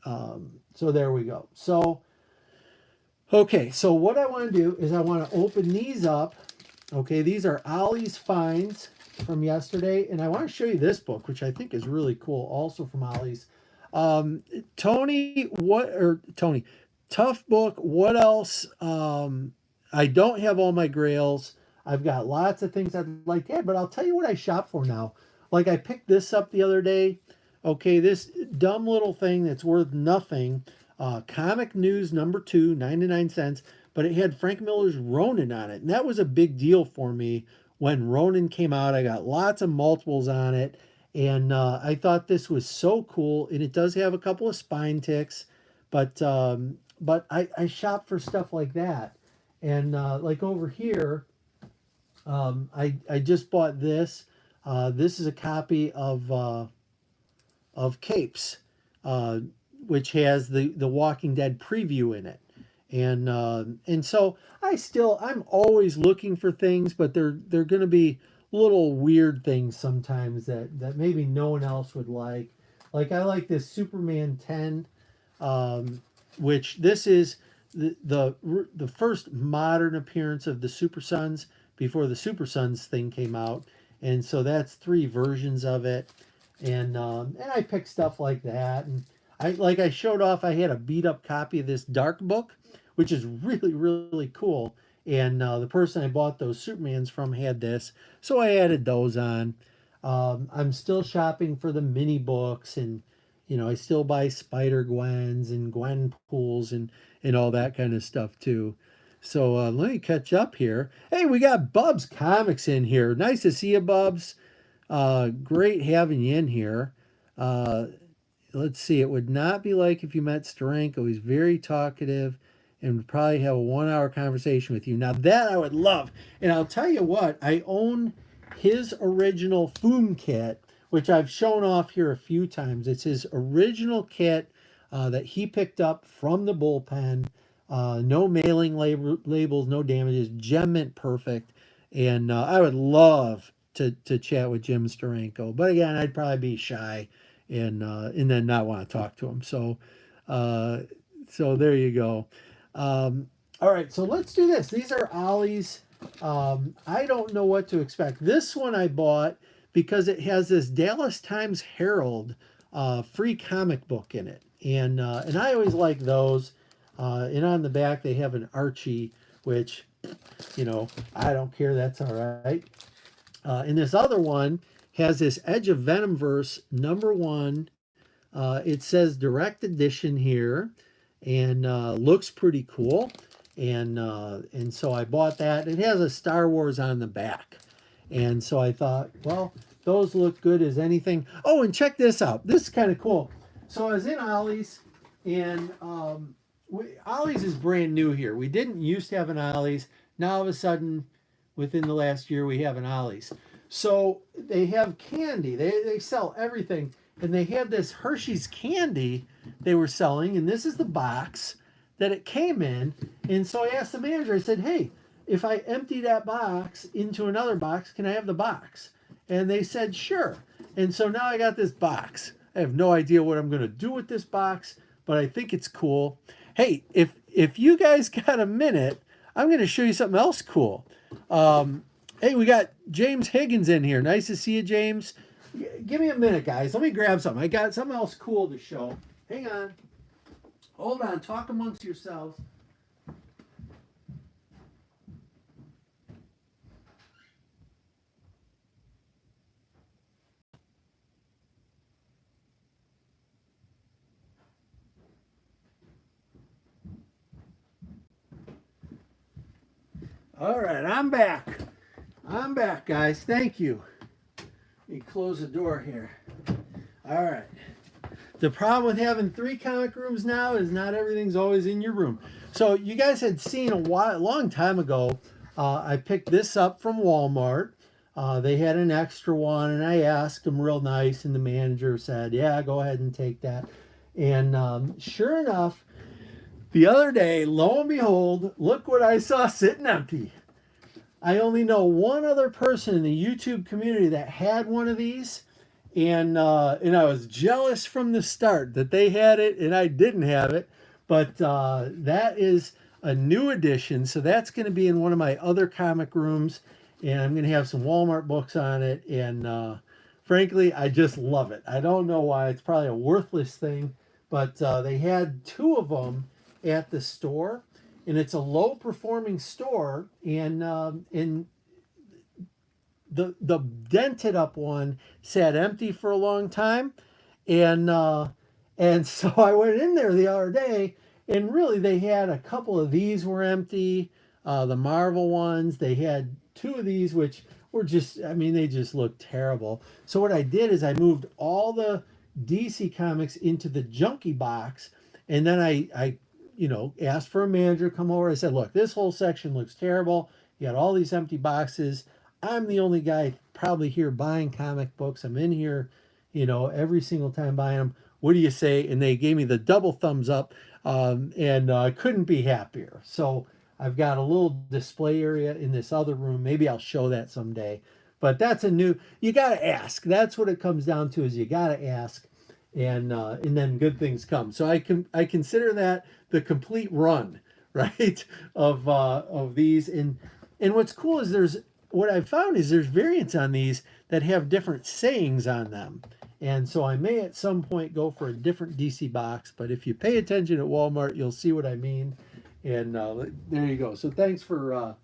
so there we go. So okay, so what I want to do is I want to open these up. Okay, these are Ollie's finds from yesterday, and I want to show you this book, which I think is really cool, also from Ollie's. Tony, tough book. What else? I don't have all my grails. I've got lots of things I'd like to add, but I'll tell you what I shop for now. Like I picked this up the other day. Okay, this dumb little thing that's worth nothing. Comic News #2, 99¢, but it had Frank Miller's Ronin on it. And that was a big deal for me when Ronin came out. I got lots of multiples on it. And I thought this was so cool. And it does have a couple of spine ticks, but I shop for stuff like that. And like over here, I just bought this. This is a copy of Capes, uh, which has the Walking Dead preview in it, and so I'm always looking for things, but they're going to be little weird things sometimes that maybe no one else would like. Like I like this Superman 10, which this is the first modern appearance of the Super Sons before the Super Sons thing came out, and so that's three versions of it, and I picked stuff like that, and I showed off. I had a beat up copy of this Dark book, which is really cool, and the person I bought those Supermans from had this, so I added those on. I'm still shopping for the mini books, and I still buy Spider Gwens and Gwen pools and all that kind of stuff too. So let me catch up here. Hey, we got Bubs Comics in here. Nice to see you, Bubs. Great having you in here. Uh, let's see. It would not be like if you met Steranko. He's very talkative and would probably have a 1 hour conversation with you. Now that I would love. And I'll tell you what, I own his original Foom kit, which I've shown off here a few times. It's his original kit that he picked up from the bullpen. No mailing labels, no damages, gem mint perfect. And I would love to chat with Jim Steranko. But again, I'd probably be shy and then not want to talk to him. Uh, so there you go. All right, so let's do this. These are Ollie's. I don't know what to expect. This one I bought because it has this Dallas Times Herald free comic book in it, and I always like those. And on the back they have an Archie, which I don't care. That's all right. And this other one has this Edge of Venomverse #1. It says direct edition here, and looks pretty cool. And so I bought that. It has a Star Wars on the back, and so I thought, well, those look good as anything. Oh, and check this out. This is kind of cool. So I was in Ollie's, and Ollie's is brand new here. We didn't used to have an Ollie's. Now all of a sudden, within the last year, we have an Ollie's. So they have candy. They sell everything, and they had this Hershey's candy they were selling, and this is the box that it came in. And so I asked the manager, I said, hey, if I empty that box into another box, can I have the box? And they said, sure. And so now I got this box. I have no idea what I'm going to do with this box, but I think it's cool. Hey, if you guys got a minute, I'm going to show you something else cool. Hey, we got James Higgins in here. Nice to see you, James. Give me a minute, guys. Let me grab something. I got something else cool to show. Hang on. Hold on. Talk amongst yourselves. All right, I'm back. I'm back, guys. Thank you. Let me close the door here. All right. The problem with having 3 comic rooms now is not everything's always in your room. So you guys had seen a long time ago, I picked this up from Walmart. They had an extra one, and I asked them real nice, and the manager said, yeah, go ahead and take that. And sure enough, the other day, lo and behold, look what I saw sitting empty. I only know one other person in the YouTube community that had one of these, and I was jealous from the start that they had it and I didn't have it. But that is a new edition, so that's going to be in one of my other comic rooms, and I'm going to have some Walmart books on it. And frankly, I just love it. I don't know why. It's probably a worthless thing, but they had 2 of them at the store, and it's a low performing store, and the dented up one sat empty for a long time, and And so I went in there the other day, and really they had a couple of these were empty, the Marvel ones. They had two of these which were just, I mean, they just looked terrible. So what I did is I moved all the DC comics into the junkie box, and then I asked for a manager to come over. I said, look, this whole section looks terrible. You got all these empty boxes. I'm the only guy probably here buying comic books. I'm in here, every single time buying them. What do you say? And they gave me the double thumbs up, and I couldn't be happier. So I've got a little display area in this other room. Maybe I'll show that someday. But that's you got to ask. That's what it comes down to, is you got to ask, and then good things come. So I consider that the complete run, right, of these. And what's cool is what I've found is there's variants on these that have different sayings on them. And so I may at some point go for a different DC box, but if you pay attention at Walmart, you'll see what I mean. And there you go. So thanks for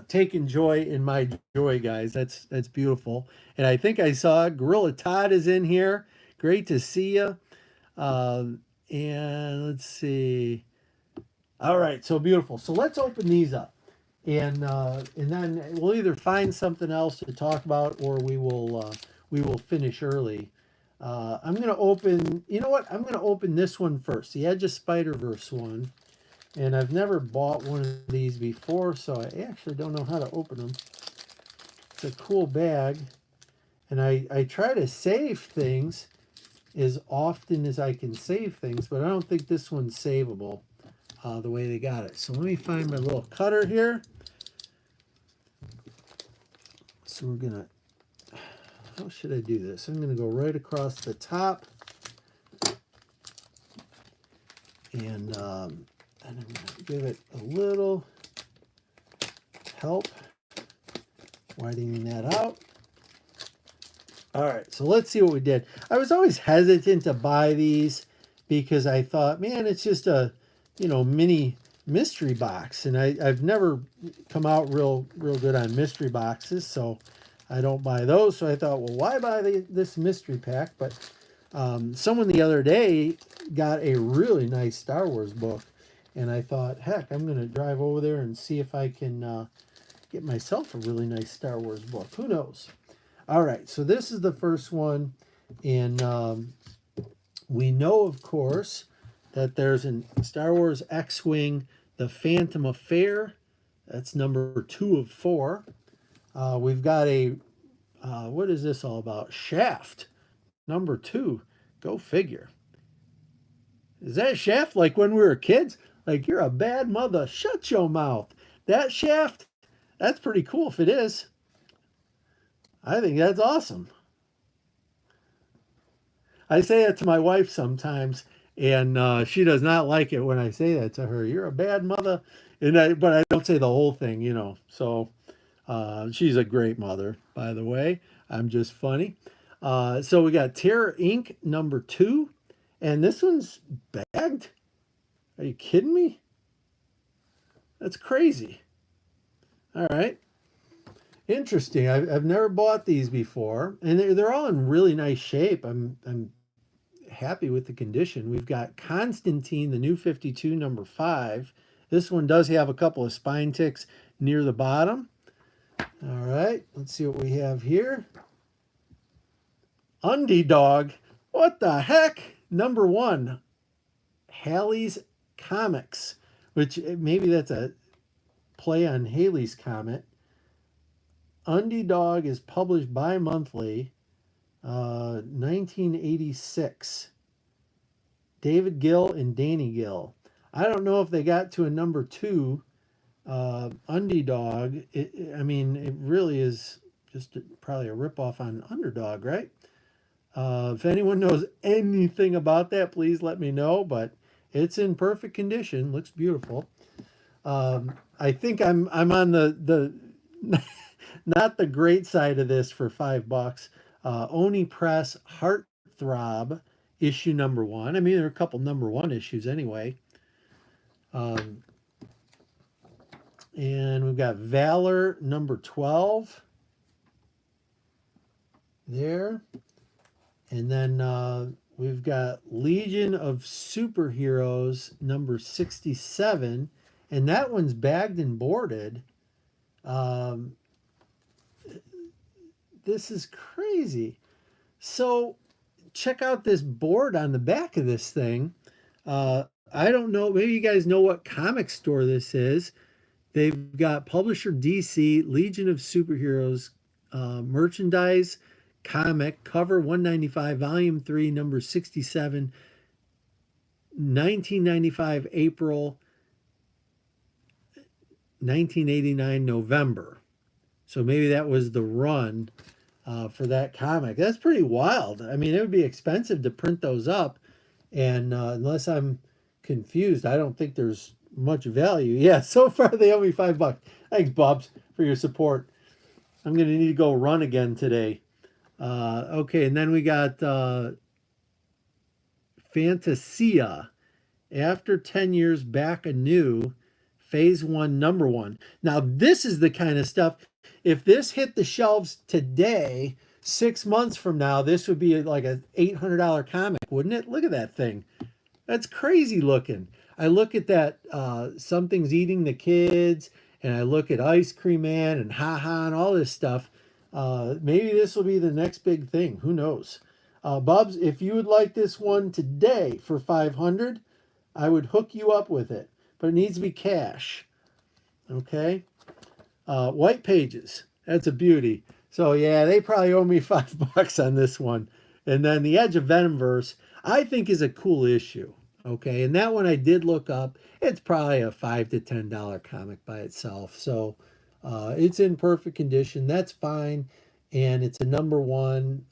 taking joy in my joy, guys. That's beautiful. And I think I saw Gorilla Todd is in here. Great to see you. And let's see. All right, so beautiful. So let's open these up, and then we'll either find something else to talk about, or we will finish early. I'm gonna open. You know what? I'm gonna open this one first, the Edge of Spider-Verse one, and I've never bought one of these before, so I actually don't know how to open them. It's a cool bag, and I try to save things as often as I can save things, but I don't think this one's savable the way they got it. So let me find my little cutter here. So we're gonna, how should I do this? I'm gonna go right across the top, and I'm gonna give it a little help widening that out. All right, so let's see what we did. I was always hesitant to buy these because I thought, man, it's just a mini mystery box, and I've never come out real good on mystery boxes, so I don't buy those. So I thought, well, why buy this mystery pack? But someone the other day got a really nice Star Wars book, and I thought, heck, I'm going to drive over there and see if I can get myself a really nice Star Wars book. Who knows? All right, so this is the first one, and we know, of course, that there's a Star Wars X-Wing, The Phantom Affair. That's number 2 of 4. We've got what is this all about? Shaft, number 2. Go figure. Is that Shaft like when we were kids? Like, you're a bad mother. Shut your mouth. That Shaft? That's pretty cool if it is. I think that's awesome. I say that to my wife sometimes, and she does not like it when I say that to her. You're a bad mother, but I don't say the whole thing. So she's a great mother, by the way. I'm just funny. So we got Terror Inc. number 2, and this one's bagged. Are you kidding me? That's crazy. All right. Interesting. I've never bought these before, and they're all in really nice shape. I'm happy with the condition. We've got Constantine, the New 52, number 5. This one does have a couple of spine ticks near the bottom. All right, let's see what we have here. Undie Dog. What the heck? Number 1. Halley's Comics, which maybe that's a play on Halley's Comet. Undie Dog is published bi-monthly, 1986. David Gill and Danny Gill. I don't know if they got to a number 2. Undie Dog, I mean, it really is just probably a ripoff on Underdog, right? If anyone knows anything about that, please let me know, but it's in perfect condition. Looks beautiful. I think I'm on the not the great side of this for $5. Oni Press Heartthrob issue number 1. I mean, there are a couple number 1 issues anyway. And we've got Valor number 12 there. And then We've got Legion of Superheroes number 67, and that one's bagged and boarded. Um, this is crazy. So check out this board on the back of this thing. I don't know. Maybe you guys know what comic store this is. They've got publisher DC, Legion of Superheroes, merchandise, comic, cover 195, volume 3, number 67, 1995, April, 1989, November. So maybe that was the run for that comic. That's pretty wild. I mean, it would be expensive to print those up. And unless I'm confused, I don't think there's much value. Yeah, so far they owe me $5. Thanks, Bubs, for your support. I'm going to need to go run again today. Okay, and then we got Fantasia. After 10 years back anew, phase 1, number 1. Now, this is the kind of stuff, if this hit the shelves today, 6 months from now, this would be like an $800 comic, wouldn't it? Look at that thing. That's crazy looking. I look at that Something's Eating the Kids, and I look at Ice Cream Man and Ha Ha and all this stuff. Maybe this will be the next big thing. Who knows? Bubs, if you would like this one today for $500, I would hook you up with it, but it needs to be cash. Okay? White Pages. That's a beauty. So yeah, they probably owe me $5 on this one. And then the Edge of Venomverse, I think is a cool issue. Okay, and that one I did look up. It's probably a $5 to $10 comic by itself. So it's in perfect condition. That's fine, and it's a number 1.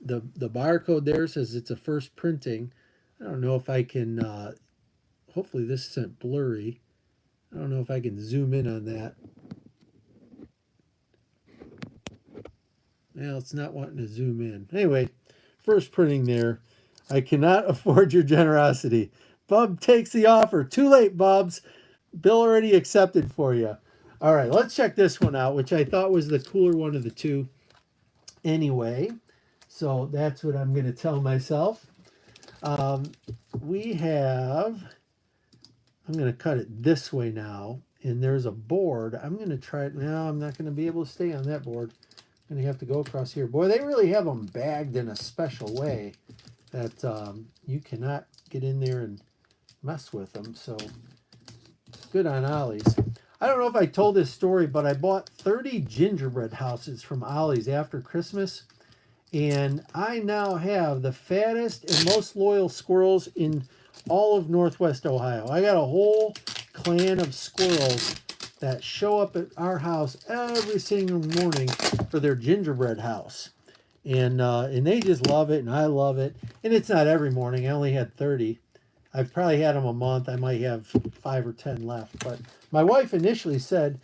The barcode there says it's a first printing. I don't know if I can. Hopefully this isn't blurry. I don't know if I can zoom in on that. Well, it's not wanting to zoom in. Anyway, first printing there. I cannot afford your generosity. Bub takes the offer. Too late, Bubs. Bill already accepted for you. All right, let's check this one out, which I thought was the cooler one of the two. Anyway, so that's what I'm going to tell myself. We have, I'm going to cut it this way now, and there's a board. I'm going to try it now. I'm not going to be able to stay on that board. I'm going to have to go across here. Boy, they really have them bagged in a special way that you cannot get in there and mess with them. So good on Ollie's. I don't know if I told this story, but I bought 30 gingerbread houses from Ollie's after Christmas, and I now have the fattest and most loyal squirrels in all of Northwest Ohio. I got a whole clan of squirrels that show up at our house every single morning for their gingerbread house. And they just love it, and I love it. And it's not every morning. I only had 30. I've probably had them a month. I might have 5 or 10 left. But my wife initially said,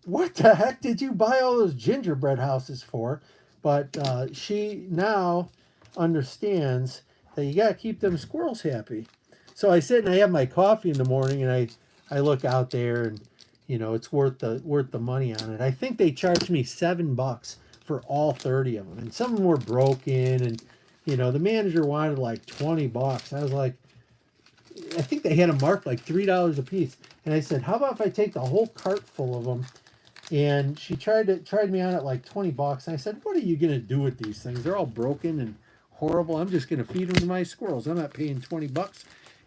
what the heck did you buy all those gingerbread houses for? But she now understands that you got to keep them squirrels happy. So I sit and I have my coffee in the morning, and I look out there, and you know, it's worth the money on it. I think they charged me $7 for all 30 of them, and some of them were broken, and you know, the manager wanted like $20. I was like, I think they had them marked like $3 a piece, and I said, how about if I take the whole cart full of them? And she tried me on at like $20, and I said, what are you gonna do with these things? They're all broken and horrible. I'm just gonna feed them to my squirrels. I'm not paying $20.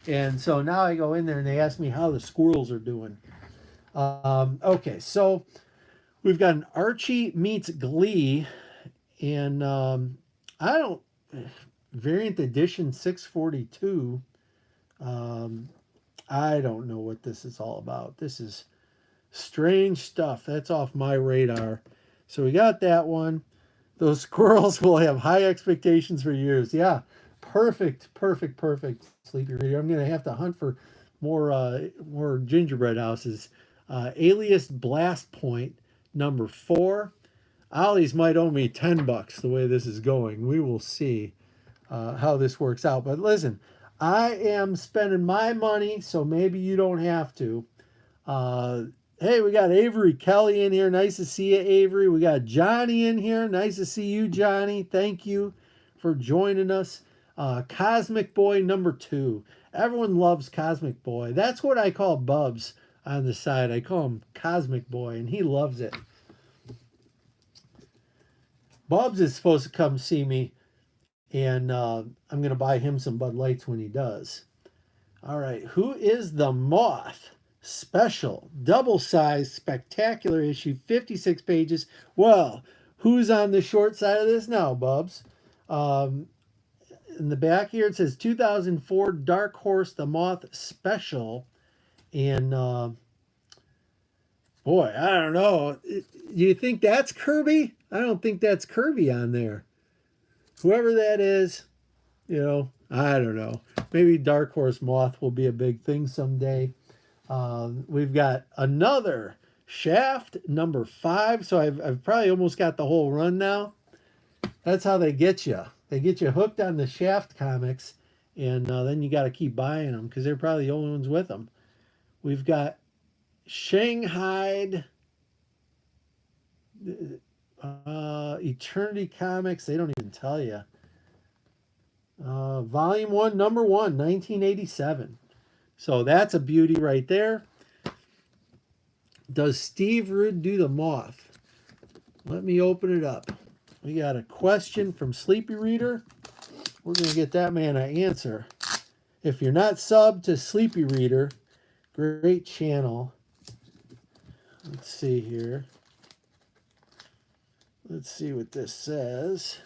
And so now I go in there, and they ask me how the squirrels are doing. Okay, so we've got an Archie meets Glee, and I don't, variant edition 642. I don't know what this is all about. This is strange stuff. That's off my radar. So we got that one. Those squirrels will have high expectations for years. Yeah, perfect, Sleepy Reader. I'm gonna have to hunt for more gingerbread houses. Alias Blast Point number 4. Ollie's might owe me $10 the way this is going. We will see how this works out. But listen, I am spending my money, so maybe you don't have to. Hey, we got Avery Kelly in here. Nice to see you, Avery. We got Johnny in here. Nice to see you, Johnny. Thank you for joining us. Cosmic Boy #2. Everyone loves Cosmic Boy. That's what I call Bubs on the side. I call him Cosmic Boy, and he loves it. Bubs is supposed to come see me, and I'm going to buy him some Bud Lights when he does. All right, Who is the Moth? Special, double size, spectacular issue, 56 pages. Well, who's on the short side of this now, Bubs? In the back here it says 2004 Dark Horse the Moth Special. And boy, I don't know. Do you think that's Kirby? I don't think that's Kirby on there. Whoever that is, I don't know. Maybe Dark Horse Moth will be a big thing someday. We've got another Shaft #5. So I've probably almost got the whole run now. That's how they get you. They get you hooked on the Shaft comics, and then you got to keep buying them because they're probably the only ones with them. We've got Shanghai, Eternity Comics. They don't even tell you. Volume 1, #1, 1987. So that's a beauty right there. Does Steve Rude do the Moth? Let me open it up. We got a question from Sleepy Reader. We're going to get that man an answer. If you're not subbed to Sleepy Reader, great channel. Let's see here. Let's see what this says.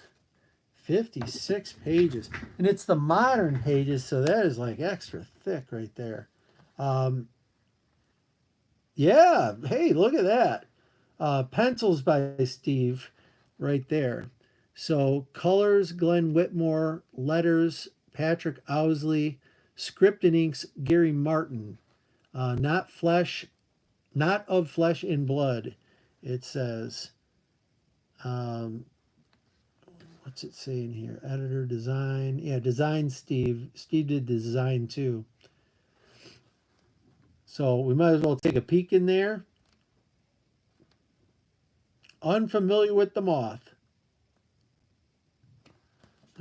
56 pages. And it's the modern pages, so that is like extra thick right there. Yeah, hey, look at that. Pencils by Steve right there. So colors, Glenn Whitmore. Letters, Patrick Owsley. Script and inks, Gary Martin. Not of flesh and blood, it says. What's it saying here? Editor, design. Yeah, design Steve. Steve did the design too. So we might as well take a peek in there. Unfamiliar with the Moth.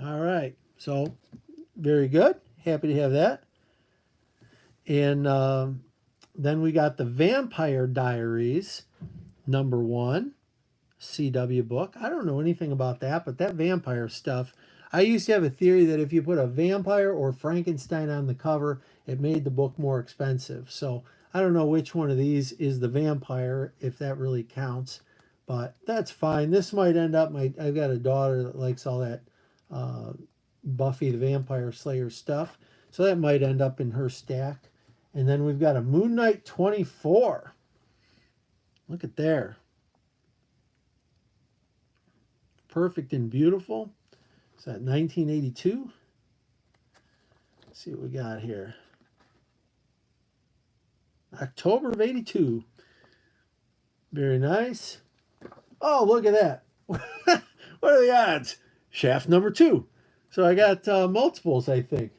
All right. So very good. Happy to have that. And then we got the Vampire Diaries #1. CW book. I don't know anything about that, but that vampire stuff, I used to have a theory that if you put a vampire or Frankenstein on the cover, it made the book more expensive. So I don't know which one of these is the vampire, if that really counts, but that's fine. This might end up, I've got a daughter that likes all that Buffy the Vampire Slayer stuff, so that might end up in her stack. And then we've got a Moon Knight 24. Look at there. Perfect and Beautiful. Is that 1982? Let's see what we got here. October of 82. Very nice. Oh, look at that. What are the odds? Shaft #2. So I got multiples, I think.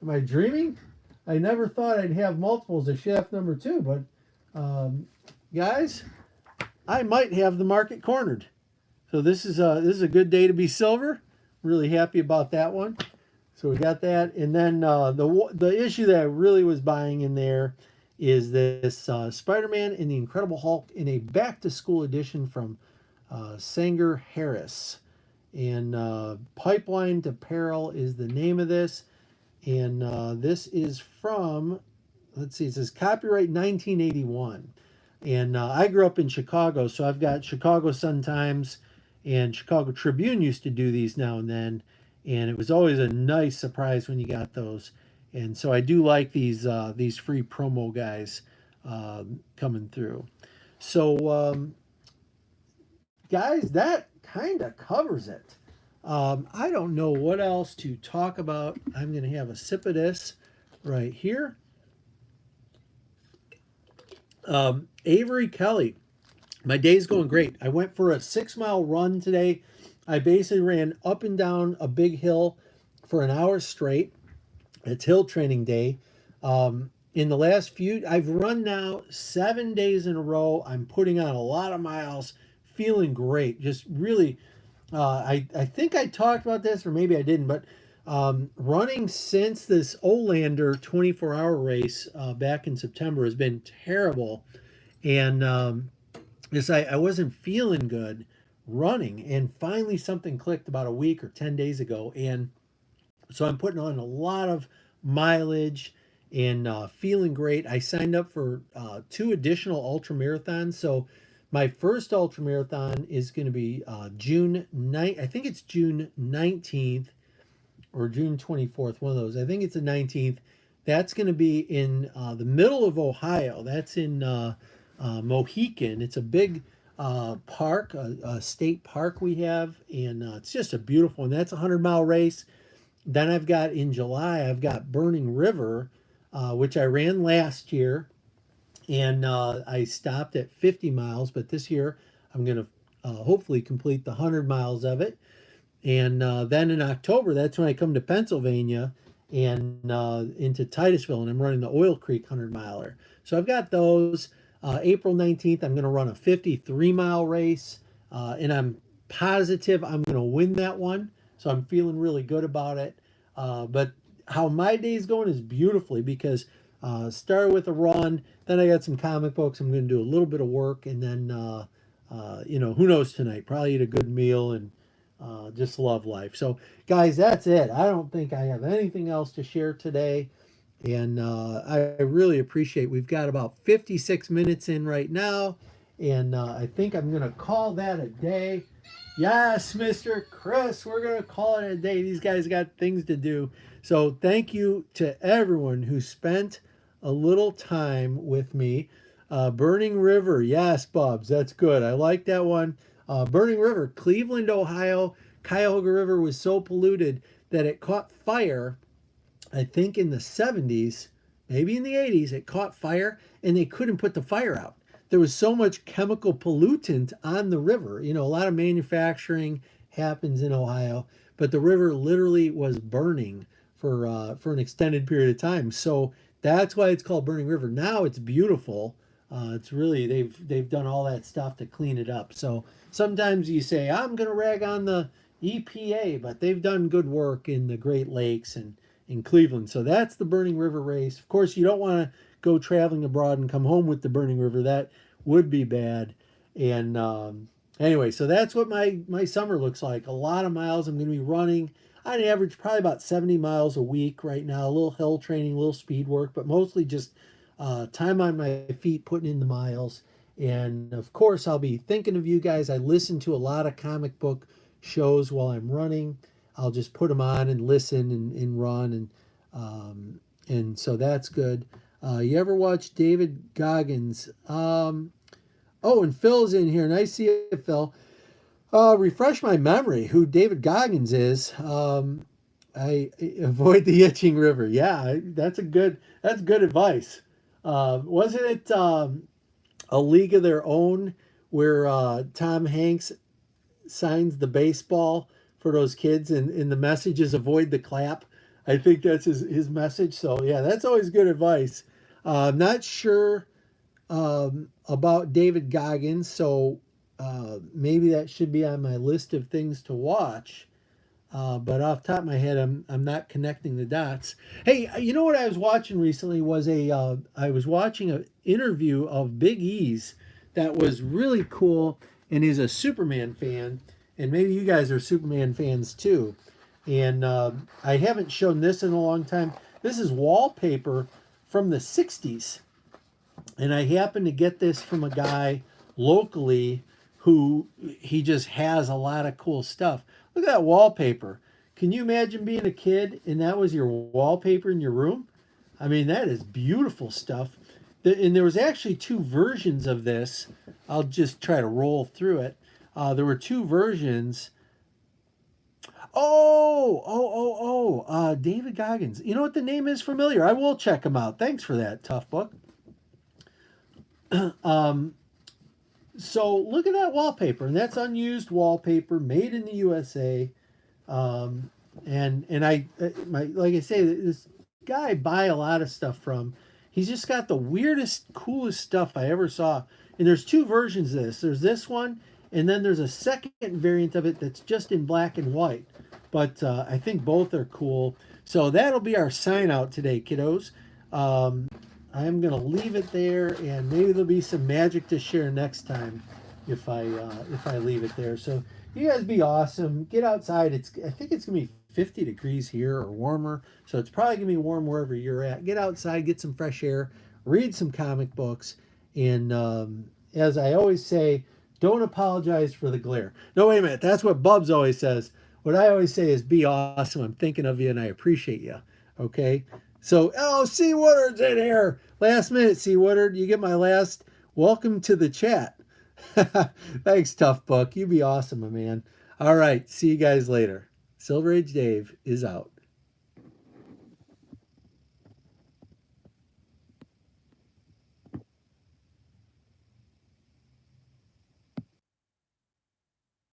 Am I dreaming? I never thought I'd have multiples of Shaft #2, but guys, I might have the market cornered. So this is a good day to be silver. Really happy about that one. So we got that, and then the issue that I really was buying in there is this Spider-Man and the Incredible Hulk in a back-to-school edition from Sanger Harris. And Pipeline to Peril is the name of this, and this is from, let's see, it says copyright 1981. And I grew up in Chicago, so I've got Chicago Sun-Times and Chicago Tribune used to do these now and then, and it was always a nice surprise when you got those. And so I do like these free promo guys coming through. So guys, that kind of covers it. I don't know what else to talk about. I'm going to have a sip of this right here. Avery Kelly. My day's going great. I went for a 6-mile run today. I basically ran up and down a big hill for an hour straight. It's hill training day. In the last few, I've run now 7 days in a row. I'm putting on a lot of miles, feeling great. Just really, I think I talked about this, or maybe I didn't, but Running since this Olander 24-hour race back in September has been terrible. And just I wasn't feeling good running. And finally, something clicked about a week or 10 days ago. And so I'm putting on a lot of mileage and feeling great. I signed up for two additional ultra marathons. So my first ultra marathon is going to be June 9th. I think it's June 19th or June 24th, one of those. I think it's the 19th. That's going to be in the middle of Ohio. That's in Mohican. It's a big park, a state park we have, and it's just a beautiful one. That's a 100-mile race. Then I've got in July, I've got Burning River, which I ran last year, and I stopped at 50 miles. But this year, I'm going to hopefully complete the 100 miles of it. And then in October, that's when I come to Pennsylvania and into Titusville, and I'm running the Oil Creek 100-miler. So I've got those. April 19th, I'm going to run a 53-mile race, and I'm positive I'm going to win that one. So I'm feeling really good about it. But how my day's going is beautifully because started with a run, then I got some comic books. I'm going to do a little bit of work, and then who knows tonight? Probably eat a good meal and just love life. So, guys, that's it. I don't think I have anything else to share today. And I really appreciate we've got about 56 minutes in right now. And I think I'm going to call that a day. Yes, Mr. Chris, we're going to call it a day. These guys got things to do. So thank you to everyone who spent a little time with me. Burning River. Yes, Bubs, that's good. I like that one. Burning River, Cleveland, Ohio. Cuyahoga River was so polluted that it caught fire. I think in the 70s, maybe in the 80s, it caught fire and they couldn't put the fire out. There was so much chemical pollutant on the river. You know, a lot of manufacturing happens in Ohio, but the river literally was burning for an extended period of time. So that's why it's called Burning River. Now it's beautiful. It's really they've done all that stuff to clean it up. So sometimes you say I'm going to rag on the EPA, but they've done good work in the Great Lakes and in Cleveland. So that's the Burning River race. Of course, you don't want to go traveling abroad and come home with the Burning River. That would be bad. And anyway, so that's what my summer looks like. A lot of miles I'm going to be running. On average, probably about 70 miles a week right now. A little hill training, a little speed work, but mostly just time on my feet, putting in the miles. And of course, I'll be thinking of you guys. I listen to a lot of comic book shows while I'm running. I'll just put them on and listen and run, and so that's good. You ever watch David Goggins? Oh, and Phil's in here. Nice to see you, Phil. Refresh my memory who David Goggins is. I avoid the itching river. Yeah, that's good advice. Wasn't it A League of Their Own where Tom Hanks signs the baseball for those kids and the message is avoid the clap? I think that's his message. So yeah, that's always good advice. I'm not sure about David Goggins, so maybe that should be on my list of things to watch. But off the top of my head, I'm not connecting the dots. Hey, you know what I was watching recently was I was watching an interview of Big E's that was really cool, and he's a Superman fan, and maybe you guys are Superman fans too. And I haven't shown this in a long time. This is wallpaper from the 60s. And I happened to get this from a guy locally who he just has a lot of cool stuff. Look at that wallpaper. Can you imagine being a kid and that was your wallpaper in your room? I mean, that is beautiful stuff. And there was actually two versions of this. I'll just try to roll through it. There were two versions. David Goggins. You know what, the name is familiar. I will check him out. Thanks for that, Tough Book. So look at that wallpaper, and that's unused wallpaper made in the USA. And like I say, this guy I buy a lot of stuff from. He's just got the weirdest, coolest stuff I ever saw. And there's two versions of this. There's this one, and then there's a second variant of it that's just in black and white. but I think both are cool. So that'll be our sign out today, kiddos. Um, I'm gonna leave it there, and maybe there'll be some magic to share next time if I leave it there. So you guys be awesome. Get outside. I think it's gonna be 50 degrees here or warmer, so it's probably gonna be warm wherever you're at. Get outside, get some fresh air, read some comic books, and as I always say, don't apologize for the glare. No, wait a minute. That's what Bubs always says. What I always say is be awesome. I'm thinking of you and I appreciate you. Okay. So, oh, C. Woodard's in here. Last minute, C. Woodard. You get my last welcome to the chat. Thanks, Tough Book. You be awesome, my man. All right. See you guys later. Silver Age Dave is out.